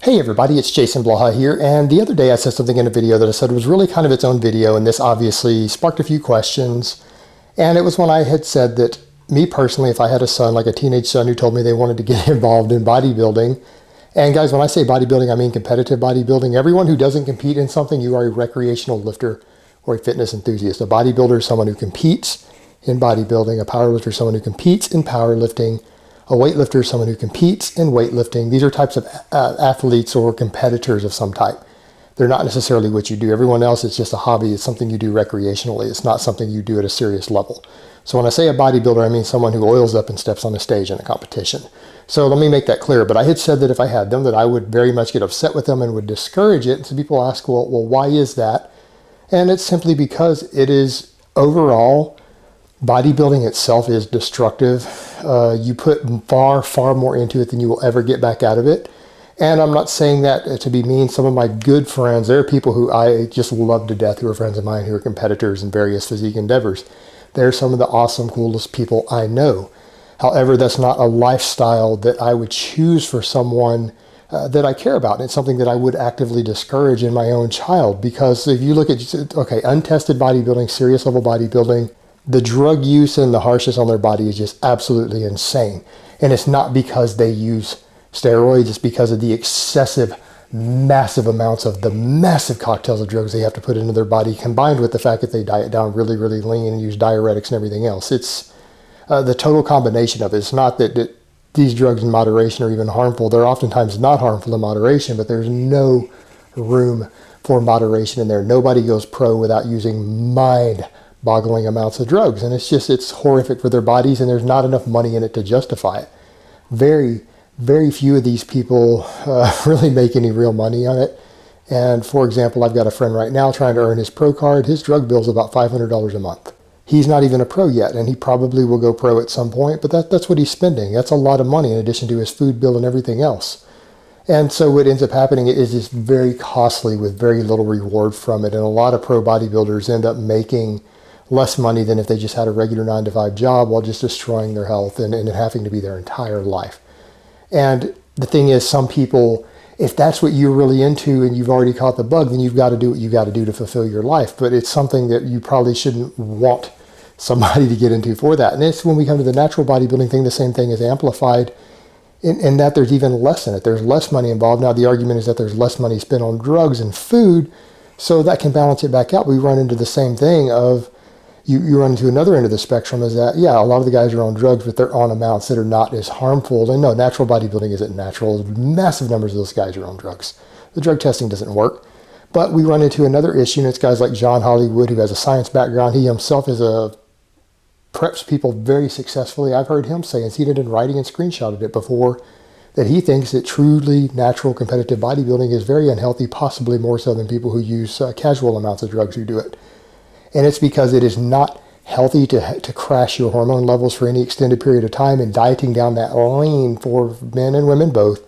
Hey everybody, it's Jason Blaha here, and the other day I said something in a video that I said was really kind of its own video, and this obviously sparked a few questions. And it was when I had said that me personally, if I had a son, like a teenage son who told me they wanted to get involved in bodybuilding, and guys, when I say bodybuilding, I mean competitive bodybuilding. Everyone who doesn't compete in something, you are a recreational lifter or a fitness enthusiast. A bodybuilder is someone who competes in bodybuilding. A powerlifter is someone who competes in powerlifting. A weightlifter is someone who competes in weightlifting. These are types of athletes or competitors of some type. They're not necessarily what you do. Everyone else, it's just a hobby. It's something you do recreationally. It's not something you do at a serious level. So when I say a bodybuilder, I mean someone who oils up and steps on a stage in a competition. So let me make that clear. But I had said that if I had them, that I would very much get upset with them and would discourage it. And so people ask, well, why is that? And it's simply because it is overall, bodybuilding itself is destructive. You put far, far more into it than you will ever get back out of it. And I'm not saying that to be mean. Some of my good friends, there are people who I just love to death, who are friends of mine, who are competitors in various physique endeavors. They're some of the awesome, coolest people I know. However, that's not a lifestyle that I would choose for someone that I care about. And it's something that I would actively discourage in my own child. Because if you look at, okay, untested bodybuilding, serious level bodybuilding, the drug use and the harshness on their body is just absolutely insane. And it's not because they use steroids, it's because of the excessive, massive amounts of the massive cocktails of drugs they have to put into their body, combined with the fact that they diet down really, really lean and use diuretics and everything else. It's the total combination of it. It's not that these drugs in moderation are even harmful. They're oftentimes not harmful in moderation, but there's no room for moderation in there. Nobody goes pro without using mind-boggling amounts of drugs. And it's horrific for their bodies, and there's not enough money in it to justify it. Very, very few of these people really make any real money on it. And for example, I've got a friend right now trying to earn his pro card. His drug bill is about $500 a month. He's not even a pro yet, and he probably will go pro at some point, but that's what he's spending. That's a lot of money in addition to his food bill and everything else. And so what ends up happening is just very costly with very little reward from it. And a lot of pro bodybuilders end up making less money than if they just had a regular 9-to-5 job while just destroying their health and having to be their entire life. And the thing is, some people, if that's what you're really into and you've already caught the bug, then you've got to do what you got to do to fulfill your life. But it's something that you probably shouldn't want somebody to get into for that. And it's when we come to the natural bodybuilding thing, the same thing is amplified in that there's even less in it. There's less money involved. Now, the argument is that there's less money spent on drugs and food, so that can balance it back out. We run into the same thing of, you run into another end of the spectrum is that, yeah, a lot of the guys are on drugs, but they're on amounts that are not as harmful. And no, natural bodybuilding isn't natural. Massive numbers of those guys are on drugs. The drug testing doesn't work. But we run into another issue, and it's guys like John Hollywood, who has a science background. He himself preps people very successfully. I've heard him say, and seen it in writing and screenshotted it before, that he thinks that truly natural competitive bodybuilding is very unhealthy, possibly more so than people who use casual amounts of drugs who do it. And it's because it is not healthy to crash your hormone levels for any extended period of time, and dieting down that lean for men and women both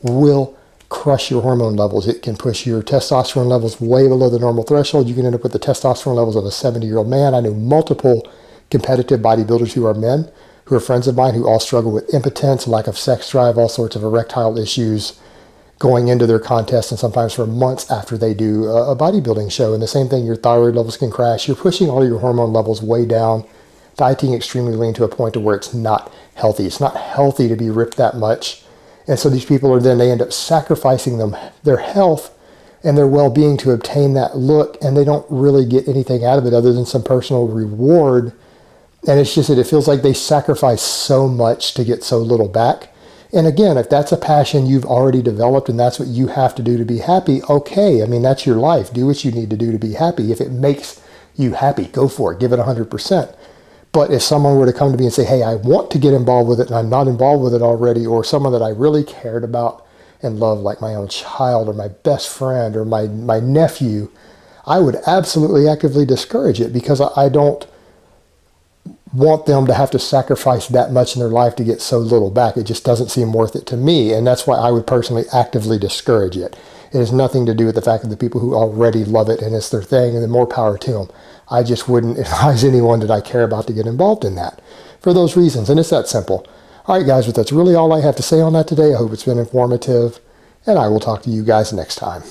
will crush your hormone levels. It can push your testosterone levels way below the normal threshold. You can end up with the testosterone levels of a 70-year-old man. I know multiple competitive bodybuilders who are men, who are friends of mine, who all struggle with impotence, lack of sex drive, all sorts of erectile issues going into their contest, and sometimes for months after they do a bodybuilding show. And the same thing, your thyroid levels can crash. You're pushing all your hormone levels way down, dieting extremely lean to a point to where it's not healthy. It's not healthy to be ripped that much. And so these people they end up sacrificing their health and their well-being to obtain that look, and they don't really get anything out of it other than some personal reward. And it's just that it feels like they sacrifice so much to get so little back. And again, if that's a passion you've already developed and that's what you have to do to be happy, okay. I mean, that's your life. Do what you need to do to be happy. If it makes you happy, go for it. Give it 100%. But if someone were to come to me and say, hey, I want to get involved with it and I'm not involved with it already, or someone that I really cared about and loved, like my own child or my best friend or my nephew, I would absolutely actively discourage it, because I don't want them to have to sacrifice that much in their life to get so little back. It just doesn't seem worth it to me, and that's why I would personally actively discourage it. It has nothing to do with the fact that the people who already love it and it's their thing, and the more power to them. I just wouldn't advise anyone that I care about to get involved in that for those reasons, and it's that simple. All right, guys, but that's really all I have to say on that today. I hope it's been informative, and I will talk to you guys next time.